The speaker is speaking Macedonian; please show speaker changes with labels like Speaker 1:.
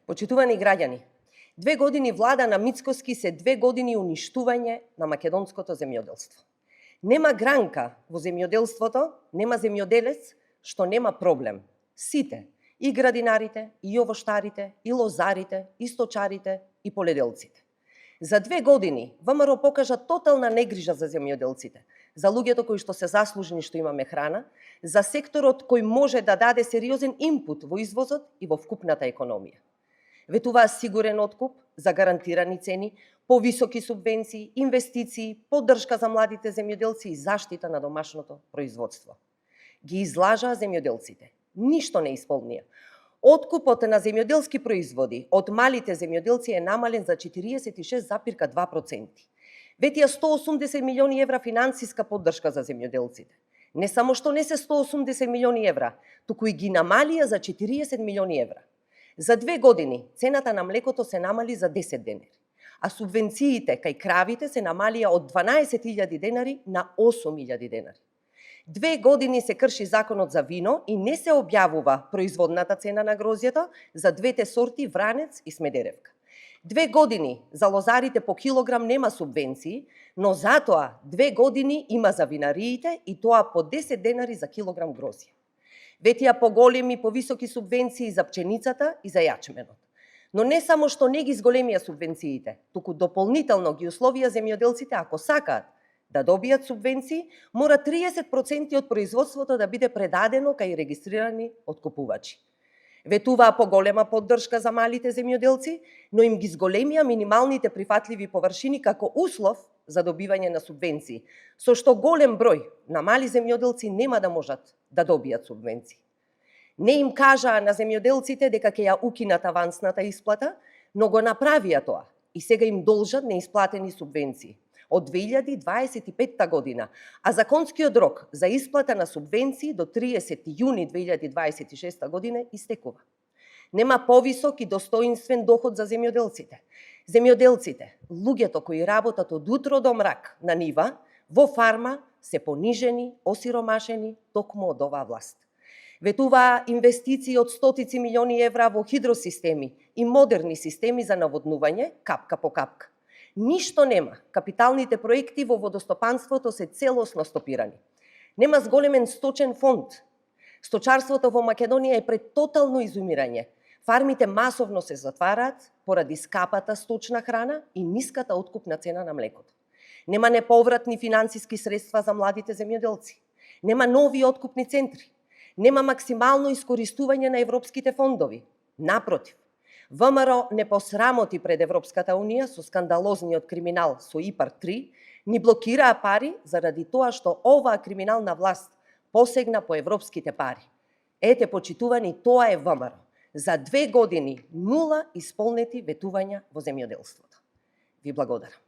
Speaker 1: Почитувани граѓани, 2 години влада на Мицкоски се 2 години уништување на македонското земјоделство. Нема гранка во земјоделството, нема земјоделец што нема проблем. Сите, и градинарите, и овоштарите, и лозарите, и сточарите, и поледелците. За 2 години ВМРО покажа тотална негрижа за земјоделците, за луѓето кои што се заслужени што имаме храна, за секторот кој може да даде сериозен импут во извозот и во вкупната економија. Ветуваа сигурен откуп, за гарантирани цени, повисоки субвенции, инвестиции, поддршка за младите земјоделци и заштита на домашното производство. Ги излажаа земјоделците. Ништо не исполнија. Откупот на земјоделски производи од малите земјоделци е намален за 46,2%. Ветија 180 милиони евра финансиска поддршка за земјоделците. Не само што не се 180 милиони евра, туку и ги намалија за 40 милиони евра. За 2 години цената на млекото се намали за 10 денари, а субвенциите кај кравите се намалија од 12.000 денари на 8.000 денари. 2 години се крши законот за вино и не се објавува производната цена на грозјето за двете сорти Вранец и Смедеревка. 2 години за лозарите по килограм нема субвенции, но затоа 2 години има за винариите и тоа по 10 денари за килограм грозје. Ветија поголеми и повисоки субвенции за пченицата и за јачменот. Но не само што не ги зголемија субвенциите, туку дополнително ги условија земјоделците, ако сакаат да добијат субвенции, мора 30% од производството да биде предадено кај регистрирани откупувачи. Ветуваа поголема поддршка за малите земјоделци, но им ги зголемија минималните прифатливи површини како услов за добивање на субвенции, со што голем број на мали земјоделци нема да можат да добијат субвенции. Не им кажаа на земјоделците дека ќе ја укинат авансната исплата, но го направија тоа и сега им должат неисплатени субвенции од 2025 година, а законскиот рок за исплата на субвенции до 30 јуни 2026 година истекува. Нема повисок и достоинствен доход за земјоделците. Земјоделците, луѓето кои работат од утро до мрак на нива, во фарма, се понижени, осиромашени токму од оваа власт. Ветуваа инвестиции од стотици милиони евра во хидросистеми и модерни системи за наводнување, капка по капка. Ништо нема. Капиталните проекти во водостопанството се целосно стопирани. Нема зголемен сточен фонд. Сточарството во Македонија е пред тотално изумирање. Фармите масовно се затвараат поради скапата сточна храна и ниската откупна цена на млекото. Нема неповратни финансиски средства за младите земјоделци. Нема нови откупни центри. Нема максимално искористување на европските фондови. Напротив, ВМРО не посрамоти пред Европската Унија со скандалозниот криминал со ИПАР-3, ни блокираа пари заради тоа што оваа криминална власт посегна по европските пари. Ете, почитувани, тоа е ВМРО. За 2 години 0 исполнети ветувања во земјоделството. Ви благодарам.